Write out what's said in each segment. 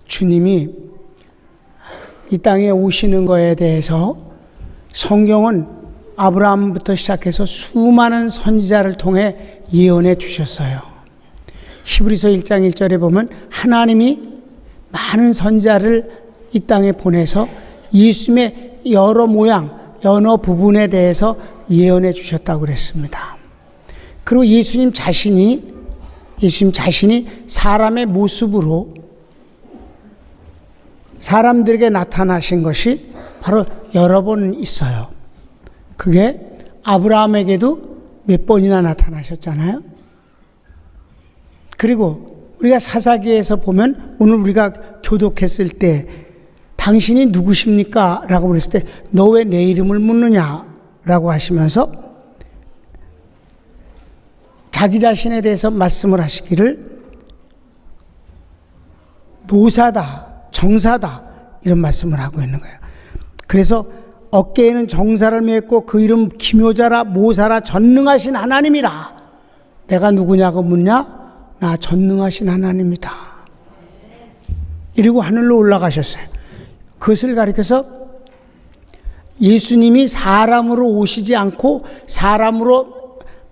주님이 이 땅에 오시는 거에 대해서 성경은 아브라함부터 시작해서 수많은 선지자를 통해 예언해 주셨어요. 히브리서 1장 1절에 보면 하나님이 많은 선지자를 이 땅에 보내서 예수님의 여러 모양, 여러 부분에 대해서 예언해 주셨다고 그랬습니다. 그리고 예수님 자신이 사람의 모습으로 사람들에게 나타나신 것이 바로 여러 번 있어요. 그게 아브라함에게도 몇 번이나 나타나셨잖아요. 그리고 우리가 사사기에서 보면 오늘 우리가 교독했을 때 당신이 누구십니까? 라고 그랬을 때 너 왜 내 이름을 묻느냐? 라고 하시면서 자기 자신에 대해서 말씀을 하시기를 모사다, 정사다 이런 말씀을 하고 있는 거예요. 그래서 어깨에는 정사를 맺고 그 이름 기묘자라 모사라 전능하신 하나님이라. 내가 누구냐고 묻냐? 나 전능하신 하나님이다. 이러고 하늘로 올라가셨어요. 그것을 가리켜서 예수님이 사람으로 오시지 않고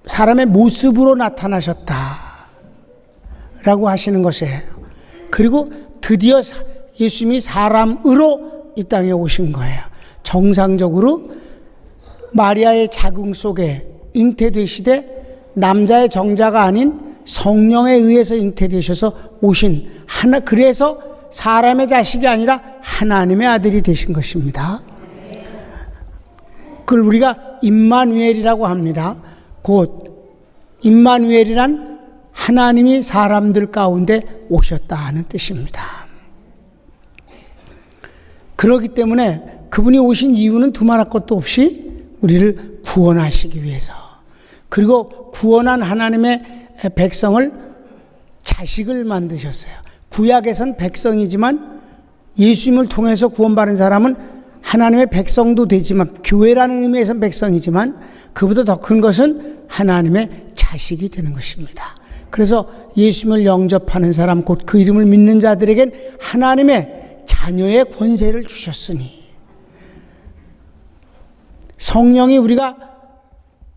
사람의 모습으로 나타나셨다 라고 하시는 것이에요. 그리고 드디어 예수님이 사람으로 이 땅에 오신 거예요. 정상적으로 마리아의 자궁 속에 잉태되시되 남자의 정자가 아닌 성령에 의해서 잉태되셔서 오신 하나, 그래서 사람의 자식이 아니라 하나님의 아들이 되신 것입니다. 그걸 우리가 임마누엘이라고 합니다. 곧 임마누엘이란 하나님이 사람들 가운데 오셨다 하는 뜻입니다. 그렇기 때문에 그분이 오신 이유는 두말할 것도 없이 우리를 구원하시기 위해서, 그리고 구원한 하나님의 백성을 자식을 만드셨어요. 구약에선 백성이지만 예수님을 통해서 구원받은 사람은 하나님의 백성도 되지만, 교회라는 의미에서는 백성이지만 그보다 더 큰 것은 하나님의 자식이 되는 것입니다. 그래서 예수님을 영접하는 사람, 곧 그 이름을 믿는 자들에겐 하나님의 자녀의 권세를 주셨으니, 성령이 우리가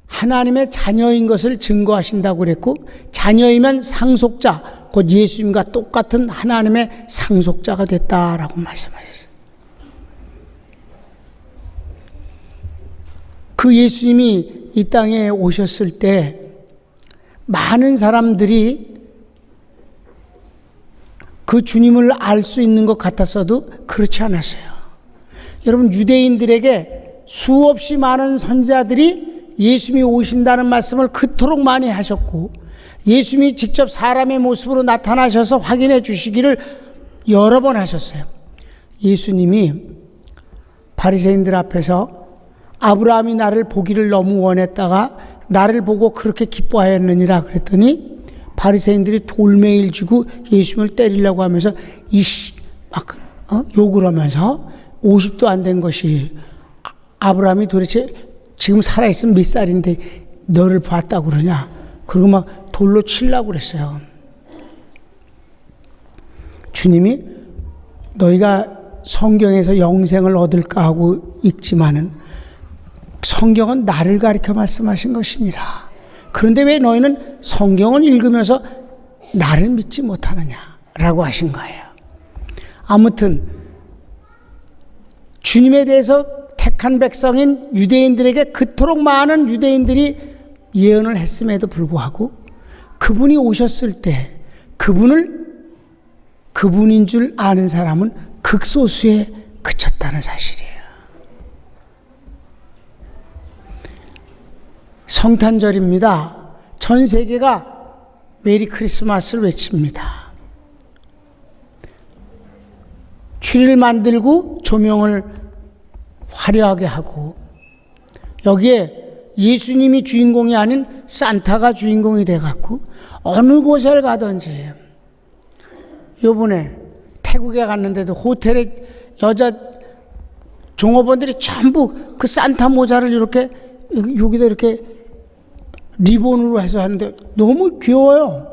하나님의 자녀인 것을 증거하신다고 그랬고, 자녀이면 상속자, 곧 예수님과 똑같은 하나님의 상속자가 됐다라고 말씀하셨어요. 그 예수님이 이 땅에 오셨을 때 많은 사람들이 그 주님을 알 수 있는 것 같았어도 그렇지 않았어요. 여러분, 유대인들에게 수없이 많은 선지자들이 예수님이 오신다는 말씀을 그토록 많이 하셨고, 예수님이 직접 사람의 모습으로 나타나셔서 확인해 주시기를 여러 번 하셨어요. 예수님이 바리새인들 앞에서 아브라함이 나를 보기를 너무 원했다가 나를 보고 그렇게 기뻐하였느니라 그랬더니, 바리새인들이 돌멩이를 쥐고 예수님을 때리려고 하면서 욕을 하면서 50도 안 된 것이 아브라함이 도대체 지금 살아있으면 몇 살인데 너를 봤다고 그러냐, 그리고 막 돌로 치려고 그랬어요. 주님이 너희가 성경에서 영생을 얻을까 하고 읽지만은 성경은 나를 가리켜 말씀하신 것이니라. 그런데 왜 너희는 성경을 읽으면서 나를 믿지 못하느냐라고 하신 거예요. 아무튼 주님에 대해서 택한 백성인 유대인들에게 그토록 많은 유대인들이 예언을 했음에도 불구하고 그분이 오셨을 때 그분인 줄 아는 사람은 극소수에 그쳤다는 사실이에요. 성탄절입니다. 전 세계가 메리 크리스마스를 외칩니다. 추리를 만들고 조명을 화려하게 하고, 여기에 예수님이 주인공이 아닌 산타가 주인공이 돼갖고 어느 곳을 가든지, 요번에 태국에 갔는데도 호텔에 여자 종업원들이 전부 그 산타 모자를 이렇게 여기다 이렇게 리본으로 해서 하는데 너무 귀여워요.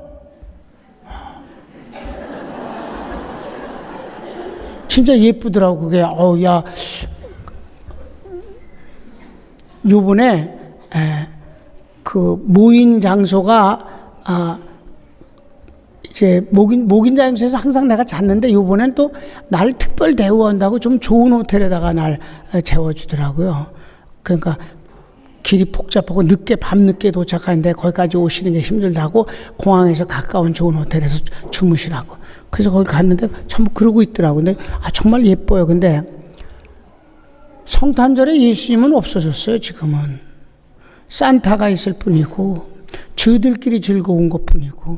진짜 예쁘더라고 그게. 야, 요번에 그 모인 장소가 이제 목인 장소에서 항상 내가 잤는데 요번엔 또 날 특별 대우한다고 좀 좋은 호텔에다가 날 재워주더라고요. 그러니까 길이 복잡하고 밤늦게 도착하는데 거기까지 오시는 게 힘들다고 공항에서 가까운 좋은 호텔에서 주무시라고. 그래서 거기 갔는데 전부 그러고 있더라고. 근데 정말 예뻐요. 근데 성탄절에 예수님은 없어졌어요. 지금은 산타가 있을 뿐이고 저희들끼리 즐거운 것 뿐이고.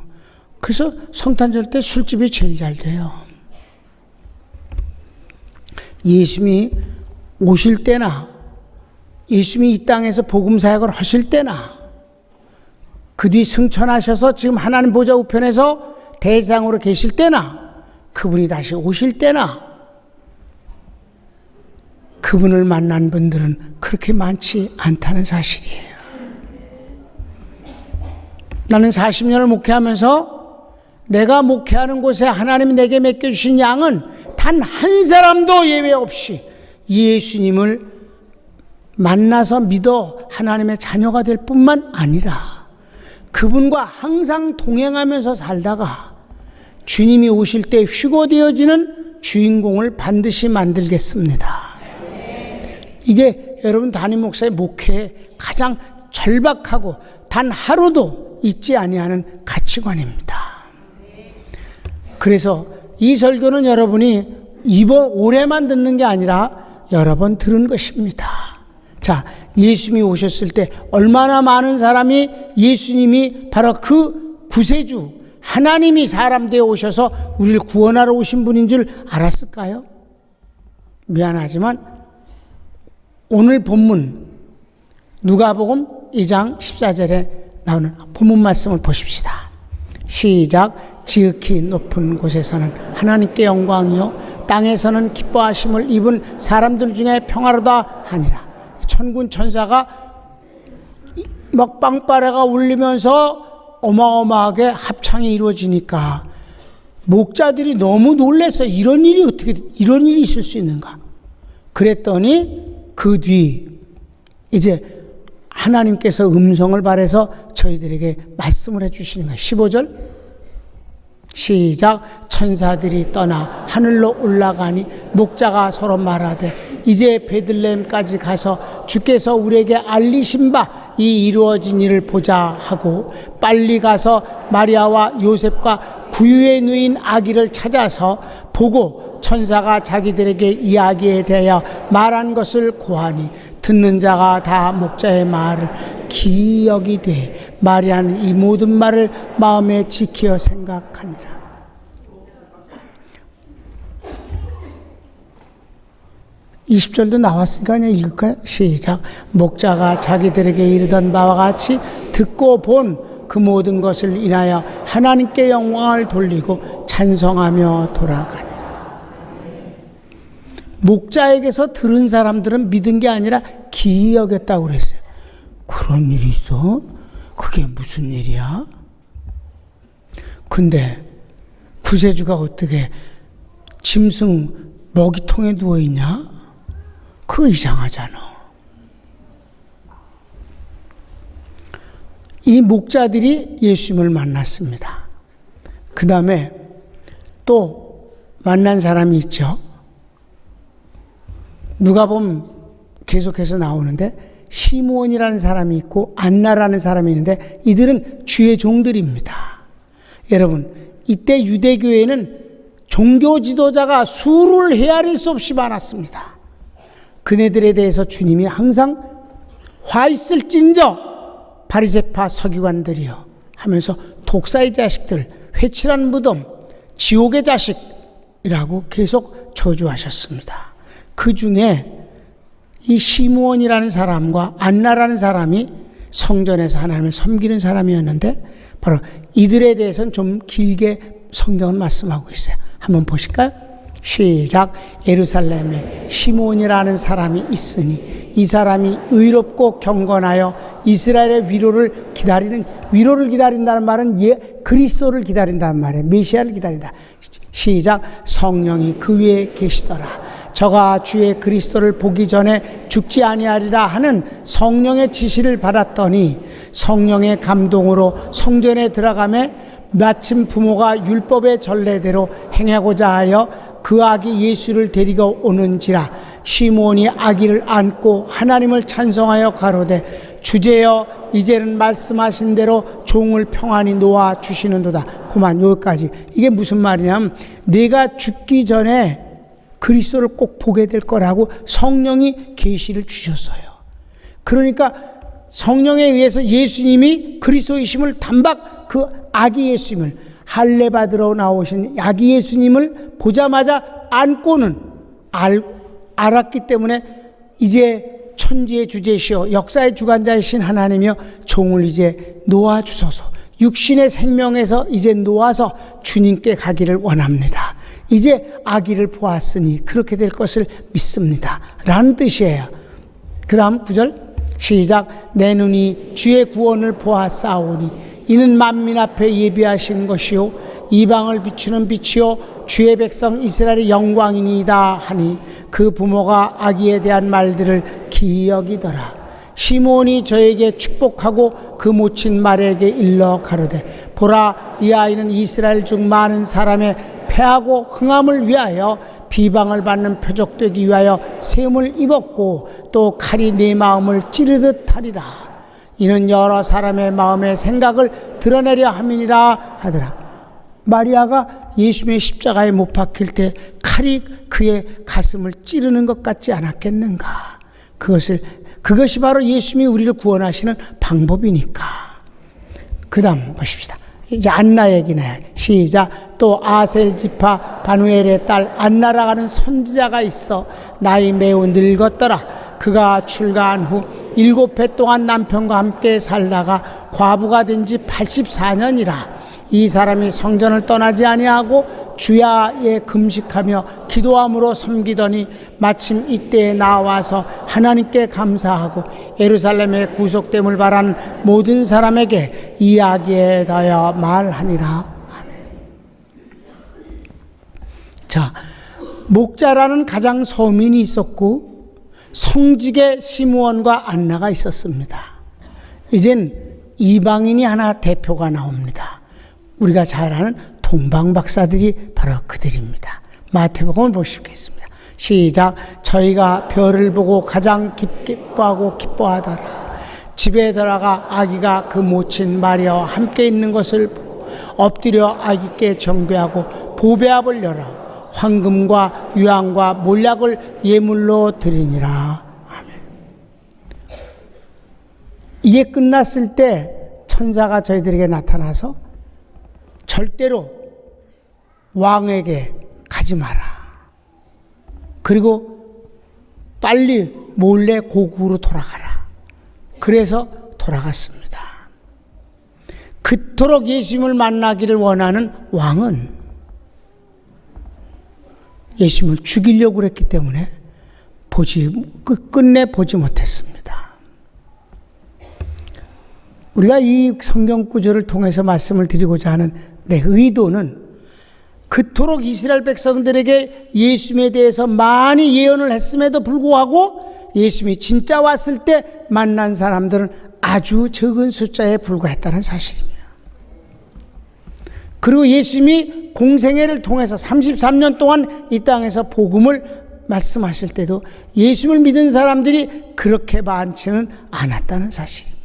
그래서 성탄절 때 술집이 제일 잘 돼요. 예수님이 오실 때나 예수님이 이 땅에서 복음 사역을 하실 때나 그 뒤 승천하셔서 지금 하나님 보좌 우편에서 대상으로 계실 때나 그분이 다시 오실 때나 그분을 만난 분들은 그렇게 많지 않다는 사실이에요. 나는 40년을 목회하면서 내가 목회하는 곳에 하나님이 내게 맡겨주신 양은 단 한 사람도 예외 없이 예수님을 만나서 믿어 하나님의 자녀가 될 뿐만 아니라 그분과 항상 동행하면서 살다가 주님이 오실 때 휴거되어지는 주인공을 반드시 만들겠습니다. 이게 여러분 담임 목사의 목회에 가장 절박하고 단 하루도 잊지 아니하는 가치관입니다. 그래서 이 설교는 여러분이 올해만 듣는 게 아니라 여러 번 들은 것입니다. 자, 예수님이 오셨을 때 얼마나 많은 사람이 예수님이 바로 그 구세주 하나님이 사람 되어 오셔서 우리를 구원하러 오신 분인 줄 알았을까요? 미안하지만 오늘 본문 누가복음 2장 14절에 나오는 본문 말씀을 보십시다. 시작. 지극히 높은 곳에서는 하나님께 영광이요 땅에서는 기뻐하심을 입은 사람들 중에 평화로다 하니라. 천군 천사가 막 빵빠레가 울리면서 어마어마하게 합창이 이루어지니까 목자들이 너무 놀라서 이런 일이 있을 수 있는가? 그랬더니 그 뒤 이제 하나님께서 음성을 발해서 저희들에게 말씀을 해주시는 거예요. 15절 시작. 천사들이 떠나 하늘로 올라가니 목자가 서로 말하되 이제 베들레헴까지 가서 주께서 우리에게 알리신 바 이 이루어진 일을 보자 하고 빨리 가서 마리아와 요셉과 구유에 누인 아기를 찾아서 보고 천사가 자기들에게 이야기에 대하여 말한 것을 고하니 듣는 자가 다 목자의 말을 기억이되 마리아는 이 모든 말을 마음에 지키어 생각하니라. 20절도 나왔으니까 그냥 읽을까요? 시작. 목자가 자기들에게 이르던 바와 같이 듣고 본 그 모든 것을 인하여 하나님께 영광을 돌리고 찬송하며 돌아가니. 목자에게서 들은 사람들은 믿은 게 아니라 기이 여겼다고 그랬어요. 그런 일이 있어? 그게 무슨 일이야? 근데 구세주가 어떻게 짐승 먹이통에 누워있냐? 그거 이상하잖아. 이 목자들이 예수님을 만났습니다. 그 다음에 또 만난 사람이 있죠. 누가복음 계속해서 나오는데 시므온이라는 사람이 있고 안나라는 사람이 있는데 이들은 주의 종들입니다. 여러분, 이때 유대교회는 종교 지도자가 수를 헤아릴 수 없이 많았습니다. 그네들에 대해서 주님이 항상 화 있을진저 바리새파 서기관들이여 하면서 독사의 자식들, 회칠한 무덤, 지옥의 자식이라고 계속 저주하셨습니다. 그 중에 이 시므온이라는 사람과 안나라는 사람이 성전에서 하나님을 섬기는 사람이었는데 바로 이들에 대해서는 좀 길게 성경은 말씀하고 있어요. 한번 보실까요? 시작. 예루살렘에 시몬이라는 사람이 있으니 이 사람이 의롭고 경건하여 이스라엘의 위로를 기다린다는 말은 그리스도를 기다린다는 말이에요. 메시아를 기다린다. 시작. 성령이 그 위에 계시더라. 저가 주의 그리스도를 보기 전에 죽지 아니하리라 하는 성령의 지시를 받았더니 성령의 감동으로 성전에 들어가매 마침 부모가 율법의 전례대로 행하고자 하여 그 아기 예수를 데리고 오는지라. 시몬이 아기를 안고 하나님을 찬송하여 가로되 주제여 이제는 말씀하신 대로 종을 평안히 놓아 주시는도다. 그만 여기까지. 이게 무슨 말이냐면 내가 죽기 전에 그리스도를 꼭 보게 될 거라고 성령이 계시를 주셨어요. 그러니까 성령에 의해서 예수님이 그리스도이심을 단박 그 아기 예수님을 할례 받으러 나오신 아기 예수님을 보자마자 안고는 알았기 때문에 이제 천지의 주제시여 역사의 주관자이신 하나님이여 종을 이제 놓아주소서. 육신의 생명에서 이제 놓아서 주님께 가기를 원합니다. 이제 아기를 보았으니 그렇게 될 것을 믿습니다 라는 뜻이에요. 그 다음 9절 시작. 내 눈이 주의 구원을 보았사오니 이는 만민 앞에 예비하신 것이요 이방을 비추는 빛이요 주의 백성 이스라엘의 영광이니이다 하니 그 부모가 아기에 대한 말들을 기억이더라. 시몬이 저에게 축복하고 그 모친 말에게 일러 가로되 보라 이 아이는 이스라엘 중 많은 사람의 패하고 흥함을 위하여 비방을 받는 표적되기 위하여 셈을 입었고 또 칼이 내 마음을 찌르듯 하리라. 이는 여러 사람의 마음의 생각을 드러내려 함이니라 하더라. 마리아가 예수님의 십자가에 못 박힐 때 칼이 그의 가슴을 찌르는 것 같지 않았겠는가. 그것이 바로 예수님이 우리를 구원하시는 방법이니까. 그 다음 보십시다. 이제 안나 얘기네. 시작. 또 아셀 지파 바누엘의 딸 안나라 하는 선지자가 있어 나이 매우 늙었더라. 그가 출가한 후 7해 동안 남편과 함께 살다가 과부가 된 지 84년이라. 이 사람이 성전을 떠나지 아니하고 주야에 금식하며 기도함으로 섬기더니 마침 이때에 나와서 하나님께 감사하고 예루살렘의 구속됨을 바라는 모든 사람에게 이야기에 대하여 말하니라. 자, 목자라는 가장 서민이 있었고 성직의 시므온과 안나가 있었습니다. 이젠 이방인이 하나 대표가 나옵니다. 우리가 잘 아는 동방박사들이 바로 그들입니다. 마태복음을 보시겠습니다. 시작. 저희가 별을 보고 가장 기뻐하고 기뻐하더라. 집에 들어가 아기가 그 모친 마리아와 함께 있는 것을 보고 엎드려 아기께 정배하고 보배압을 열어 황금과 유황과 몰약을 예물로 드리니라. 아멘. 이게 끝났을 때 천사가 저희들에게 나타나서 절대로 왕에게 가지 마라. 그리고 빨리 몰래 고국으로 돌아가라. 그래서 돌아갔습니다. 그토록 예수님을 만나기를 원하는 왕은 예수님을 죽이려고 그랬기 때문에 끝내 보지 못했습니다. 우리가 이 성경 구절을 통해서 말씀을 드리고자 하는 내 의도는 그토록 이스라엘 백성들에게 예수님에 대해서 많이 예언을 했음에도 불구하고 예수님이 진짜 왔을 때 만난 사람들은 아주 적은 숫자에 불과했다는 사실입니다. 그리고 예수님이 공생애를 통해서 33년 동안 이 땅에서 복음을 말씀하실 때도 예수님을 믿은 사람들이 그렇게 많지는 않았다는 사실입니다.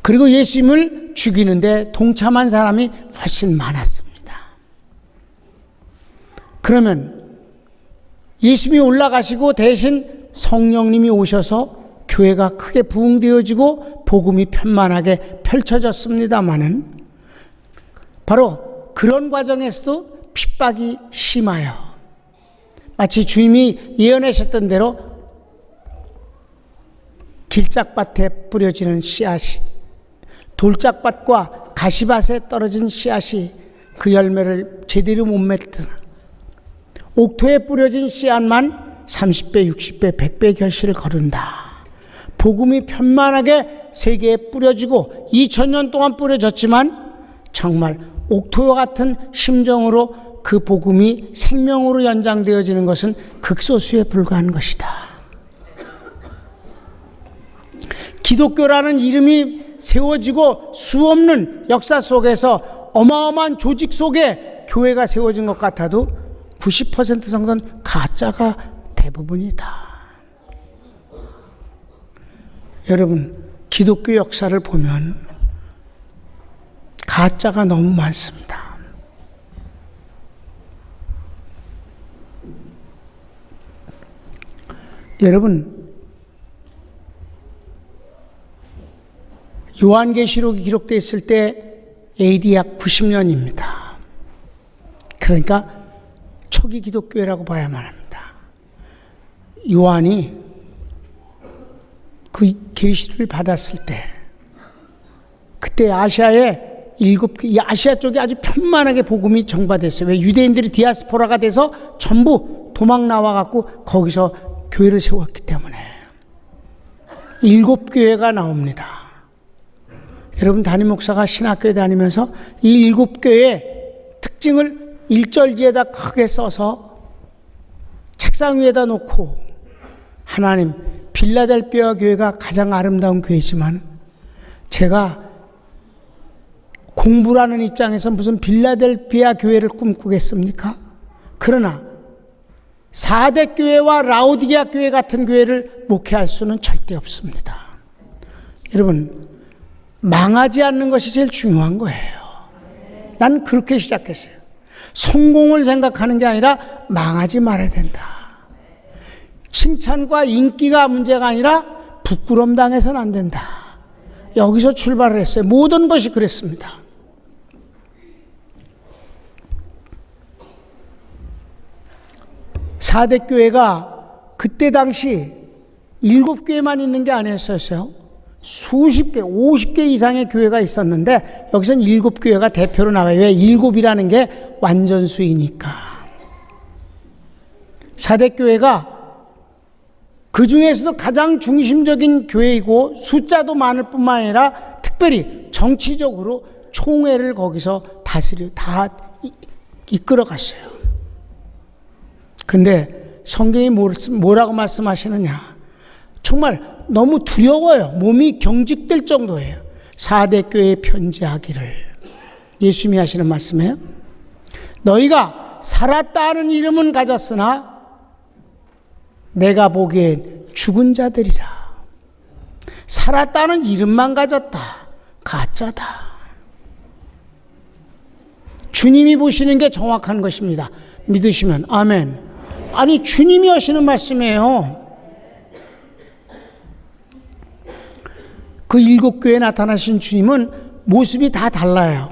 그리고 예수님을 죽이는데 동참한 사람이 훨씬 많았습니다. 그러면 예수님이 올라가시고 대신 성령님이 오셔서 교회가 크게 부흥되어지고 복음이 편만하게 펼쳐졌습니다마는 바로 그런 과정에서도 핍박이 심하여 마치 주님이 예언하셨던 대로 길짝밭에 뿌려지는 씨앗이 돌짝밭과 가시밭에 떨어진 씨앗이 그 열매를 제대로 못 맺든 옥토에 뿌려진 씨앗만 30배, 60배, 100배 결실을 거둔다. 복음이 편만하게 세계에 뿌려지고 2000년 동안 뿌려졌지만 정말 옥토와 같은 심정으로 그 복음이 생명으로 연장되어지는 것은 극소수에 불과한 것이다. 기독교라는 이름이 세워지고 수없는 역사 속에서 어마어마한 조직 속에 교회가 세워진 것 같아도 90% 정도는 가짜가 대부분이다. 여러분, 기독교 역사를 보면 가짜가 너무 많습니다. 여러분, 요한계시록이 기록되어 있을 때 AD 약 90년입니다. 그러니까 초기 기독교회라고 봐야만 합니다. 요한이 그 계시를 받았을 때 그때 아시아에 이 아시아 쪽에 아주 편만하게 복음이 전파됐어요. 왜? 유대인들이 디아스포라가 돼서 전부 도망 나와갖고 거기서 교회를 세웠기 때문에 7교회가 나옵니다. 여러분, 담임 목사가 신학교에 다니면서 이 7교회의 특징을 일절지에다 크게 써서 책상 위에다 놓고, 하나님, 빌라델피아 교회가 가장 아름다운 교회지만 제가 공부라는 입장에서 무슨 빌라델피아 교회를 꿈꾸겠습니까? 그러나 4대 교회와 라오디게아 교회 같은 교회를 목회할 수는 절대 없습니다. 여러분, 망하지 않는 것이 제일 중요한 거예요. 난 그렇게 시작했어요. 성공을 생각하는 게 아니라 망하지 말아야 된다. 칭찬과 인기가 문제가 아니라 부끄럼 당해서는 안 된다. 여기서 출발을 했어요. 모든 것이 그랬습니다. 사대 교회가 그때 당시 7교회만 있는 게 아니었어요. 수십 개, 50개 이상의 교회가 있었는데 여기서는 7교회가 대표로 나와요. 왜? 7이라는 게 완전수이니까. 사대 교회가 그 중에서도 가장 중심적인 교회이고 숫자도 많을 뿐만 아니라 특별히 정치적으로 총회를 거기서 다 이끌어 갔어요. 근데 성경이 뭐라고 말씀하시느냐? 정말 너무 두려워요. 몸이 경직될 정도예요. 4대 교회에 편지하기를. 예수님이 하시는 말씀이에요. 너희가 살았다는 이름은 가졌으나 내가 보기엔 죽은 자들이라. 살았다는 이름만 가졌다. 가짜다. 주님이 보시는 게 정확한 것입니다. 믿으시면 아멘. 아니, 주님이 하시는 말씀이에요. 그 7교회에 나타나신 주님은 모습이 다 달라요.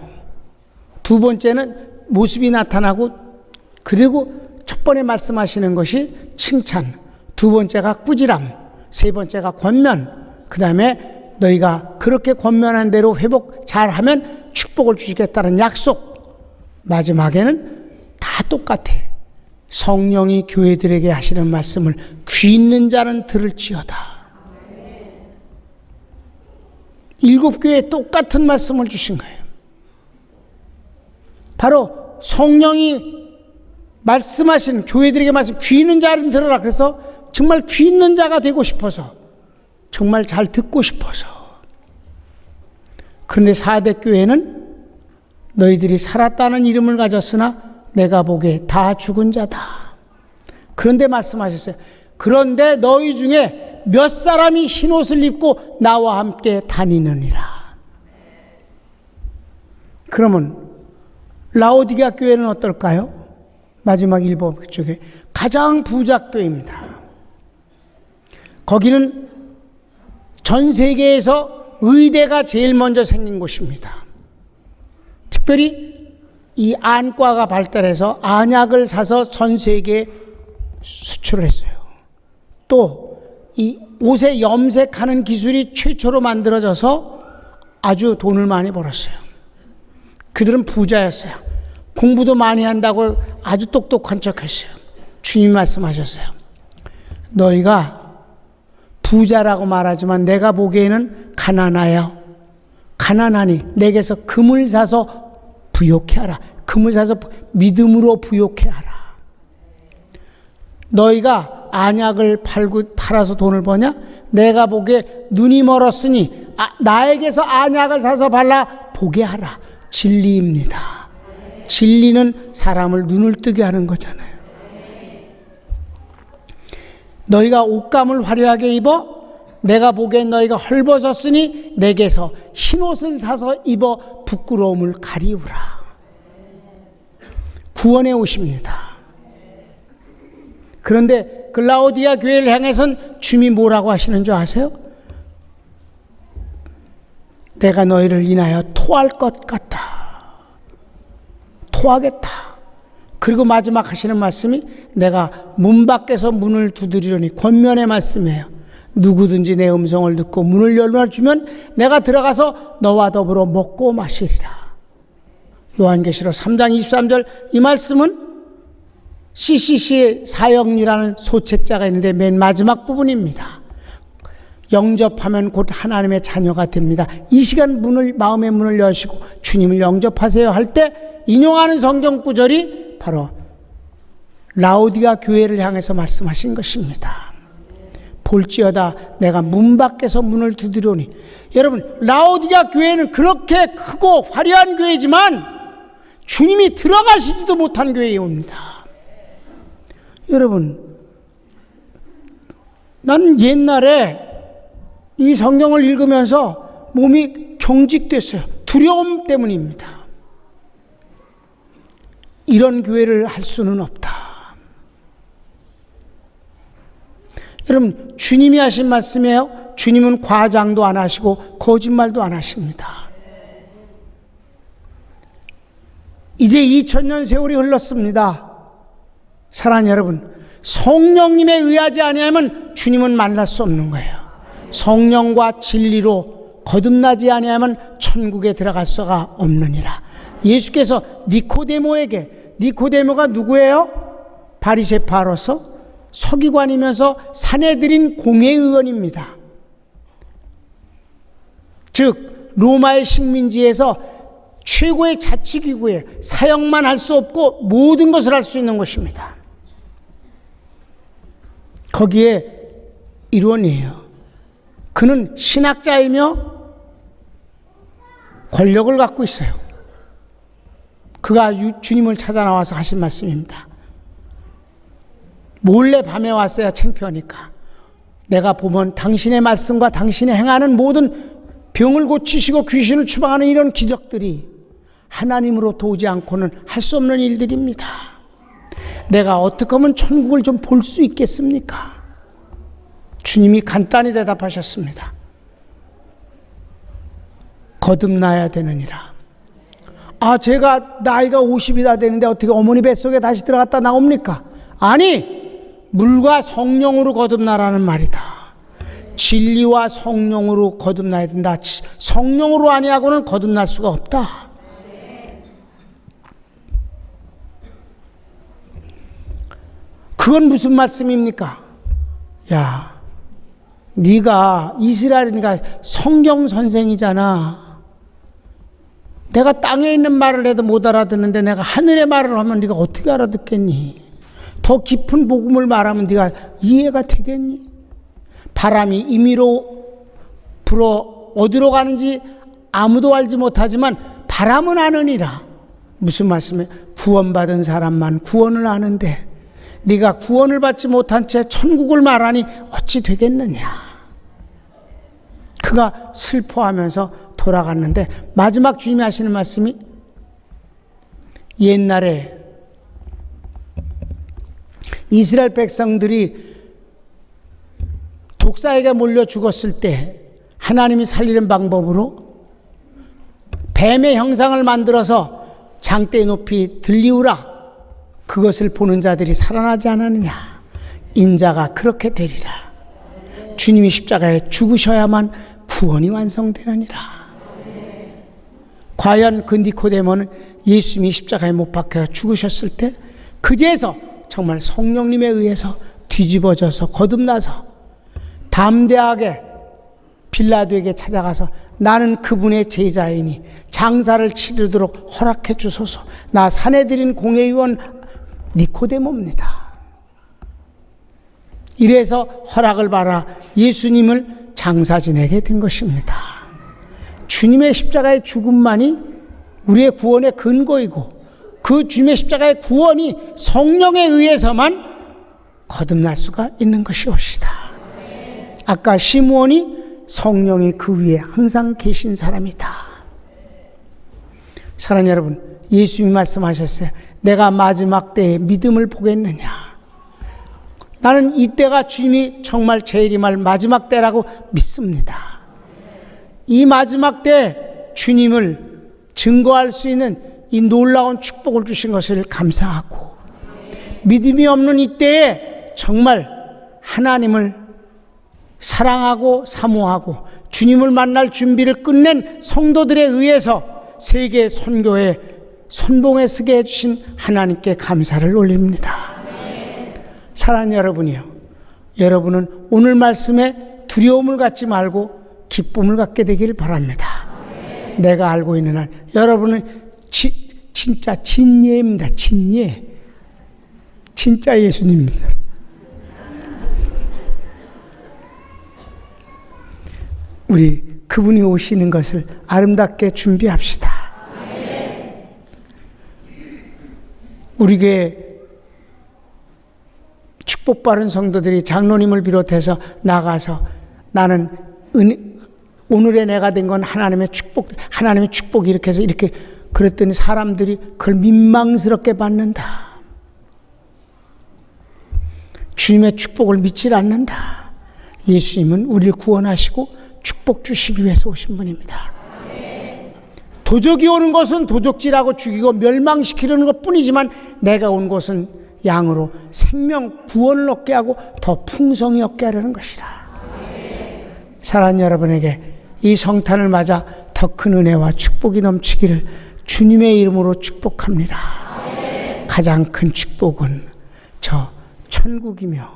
두 번째는 모습이 나타나고, 그리고 첫 번에 말씀하시는 것이 칭찬, 두 번째가 꾸지람, 세 번째가 권면, 그 다음에 너희가 그렇게 권면한 대로 회복 잘하면 축복을 주시겠다는 약속, 마지막에는 다 똑같아. 성령이 교회들에게 하시는 말씀을 귀 있는 자는 들을지어다. 7교회에 똑같은 말씀을 주신 거예요. 바로 성령이 말씀하신, 교회들에게 말씀, 귀 있는 자는 들어라. 그래서 정말 귀 있는 자가 되고 싶어서, 정말 잘 듣고 싶어서. 그런데 4대 교회는 너희들이 살았다는 이름을 가졌으나 내가 보기에 다 죽은 자다. 그런데 말씀하셨어요. 그런데 너희 중에 몇 사람이 흰옷을 입고 나와 함께 다니느니라. 그러면 라오디게아 교회는 어떨까요? 마지막 1번 쪽에 가장 부자 교회입니다. 거기는 전 세계에서 의대가 제일 먼저 생긴 곳입니다. 특별히 이 안과가 발달해서 안약을 사서 전 세계에 수출을 했어요. 또 이 옷에 염색하는 기술이 최초로 만들어져서 아주 돈을 많이 벌었어요. 그들은 부자였어요. 공부도 많이 한다고 아주 똑똑한 척했어요. 주님이 말씀하셨어요. 너희가 부자라고 말하지만 내가 보기에는 가난하여. 가난하니 내게서 금을 사서 부욕해 하라. 금을 사서 믿음으로 부욕해 하라. 너희가 안약을 팔아서 돈을 버냐? 내가 보기에 눈이 멀었으니 나에게서 안약을 사서 발라 보게 하라. 진리입니다. 진리는 사람을 눈을 뜨게 하는 거잖아요. 너희가 옷감을 화려하게 입어 내가 보기엔 너희가 헐벗었으니 내게서 흰옷을 사서 입어 부끄러움을 가리우라. 구원의 옷입니다. 그런데 그 라오디아 교회를 향해선 주님이 뭐라고 하시는 줄 아세요? 내가 너희를 인하여 토할 것 같다. 토하겠다. 그리고 마지막 하시는 말씀이 내가 문 밖에서 문을 두드리려니 권면의 말씀이에요. 누구든지 내 음성을 듣고 문을 열어주면 내가 들어가서 너와 더불어 먹고 마시리라. 요한계시록 3장 23절 이 말씀은 CCC의 사형리라는 소책자가 있는데 맨 마지막 부분입니다. 영접하면 곧 하나님의 자녀가 됩니다. 이 시간 마음의 문을 여시고 주님을 영접하세요 할 때 인용하는 성경 구절이 바로 라오디아 교회를 향해서 말씀하신 것입니다. 볼지어다 내가 문 밖에서 문을 두드리오니. 여러분, 라오디아 교회는 그렇게 크고 화려한 교회지만 주님이 들어가시지도 못한 교회에 옵니다. 여러분, 나는 옛날에 이 성경을 읽으면서 몸이 경직됐어요. 두려움 때문입니다. 이런 교회를 할 수는 없다. 여러분, 주님이 하신 말씀이에요. 주님은 과장도 안 하시고 거짓말도 안 하십니다. 이제 2000년 세월이 흘렀습니다. 사랑하는 여러분, 성령님에 의하지 아니하면 주님은 만날 수 없는 거예요. 성령과 진리로 거듭나지 아니하면 천국에 들어갈 수가 없느니라. 예수께서 니코데모가 누구예요? 바리새파로서 서기관이면서 사내들인 공회의원입니다. 즉 로마의 식민지에서 최고의 자치기구에 사형만 할 수 없고 모든 것을 할 수 있는 것입니다. 거기에 일원이에요. 그는 신학자이며 권력을 갖고 있어요. 그가 주님을 찾아 나와서 하신 말씀입니다. 몰래 밤에 왔어야 창피하니까 내가 보면 당신의 말씀과 당신의 행하는 모든 병을 고치시고 귀신을 추방하는 이런 기적들이 하나님으로부터 오지 않고는 할 수 없는 일들입니다. 내가 어떻게 하면 천국을 좀 볼 수 있겠습니까? 주님이 간단히 대답하셨습니다. 거듭나야 되느니라. 제가 나이가 50이 다 되는데 어떻게 어머니 뱃속에 다시 들어갔다 나옵니까? 아니, 물과 성령으로 거듭나라는 말이다. 진리와 성령으로 거듭나야 된다. 성령으로 아니하고는 거듭날 수가 없다. 그건 무슨 말씀입니까? 야, 네가 이스라엘이니까 성경 선생이잖아. 내가 땅에 있는 말을 해도 못 알아듣는데 내가 하늘의 말을 하면 네가 어떻게 알아듣겠니? 더 깊은 복음을 말하면 네가 이해가 되겠니? 바람이 임의로 불어 어디로 가는지 아무도 알지 못하지만 바람은 아느니라. 무슨 말씀이에요? 구원받은 사람만 구원을 아는데 네가 구원을 받지 못한 채 천국을 말하니 어찌 되겠느냐. 그가 슬퍼하면서 돌아갔는데 마지막 주님이 하시는 말씀이 옛날에 이스라엘 백성들이 독사에게 몰려 죽었을 때 하나님이 살리는 방법으로 뱀의 형상을 만들어서 장대 높이 들리우라. 그것을 보는 자들이 살아나지 않았느냐. 인자가 그렇게 되리라. 주님이 십자가에 죽으셔야만 구원이 완성되느니라. 과연 그 니코데모는 예수님이 십자가에 못 박혀 죽으셨을 때 그제서 정말 성령님에 의해서 뒤집어져서 거듭나서 담대하게 빌라도에게 찾아가서 나는 그분의 제자이니 장사를 치르도록 허락해 주소서. 나 사내들인 공회의원 니코데모입니다. 이래서 허락을 받아 예수님을 장사 지내게 된 것입니다. 주님의 십자가의 죽음만이 우리의 구원의 근거이고 그 주님의 십자가의 구원이 성령에 의해서만 거듭날 수가 있는 것이옵시다. 아까 시므온이 성령이 그 위에 항상 계신 사람이다. 사랑하는 여러분, 예수님이 말씀하셨어요. 내가 마지막 때에 믿음을 보겠느냐. 나는 이때가 주님이 정말 재림할 마지막 때라고 믿습니다. 이 마지막 때 주님을 증거할 수 있는 이 놀라운 축복을 주신 것을 감사하고 믿음이 없는 이때에 정말 하나님을 사랑하고 사모하고 주님을 만날 준비를 끝낸 성도들에 의해서 세계 선교에 선봉에 서게 해주신 하나님께 감사를 올립니다. 사랑하는 여러분이요, 여러분은 오늘 말씀에 두려움을 갖지 말고 기쁨을 갖게 되길 바랍니다. 내가 알고 있는 한 여러분은 진짜 진예입니다. 진예. 진짜 예수님입니다. 우리 그분이 오시는 것을 아름답게 준비합시다. 우리 교회 축복받은 성도들이 장로님을 비롯해서 나가서 나는 오늘의 내가 된 건 하나님의 축복이 이렇게 해서 이렇게 그랬더니 사람들이 그걸 민망스럽게 받는다. 주님의 축복을 믿질 않는다. 예수님은 우리를 구원하시고 축복 주시기 위해서 오신 분입니다. 도적이 오는 것은 도적질하고 죽이고 멸망시키려는 것 뿐이지만 내가 온 것은 양으로 생명 구원을 얻게 하고 더 풍성히 얻게 하려는 것이다. 사랑하는 여러분에게 이 성탄을 맞아 더 큰 은혜와 축복이 넘치기를 주님의 이름으로 축복합니다. 가장 큰 축복은 저 천국이며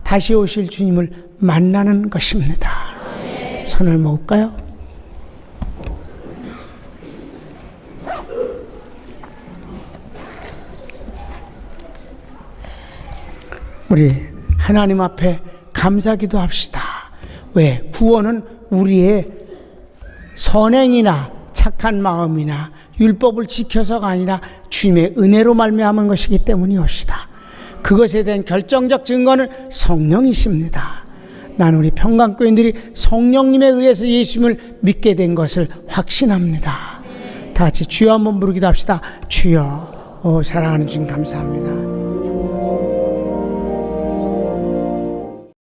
다시 오실 주님을 만나는 것입니다. 손을 모을까요? 우리 하나님 앞에 감사기도 합시다. 왜? 구원은 우리의 선행이나 착한 마음이나 율법을 지켜서가 아니라 주님의 은혜로 말미암은 것이기 때문이옵시다. 그것에 대한 결정적 증거는 성령이십니다. 나는 우리 평강교인들이 성령님에 의해서 예수님을 믿게 된 것을 확신합니다. 다 같이 주여 한번 부르기도 합시다. 주여, 사랑하는 주님 감사합니다.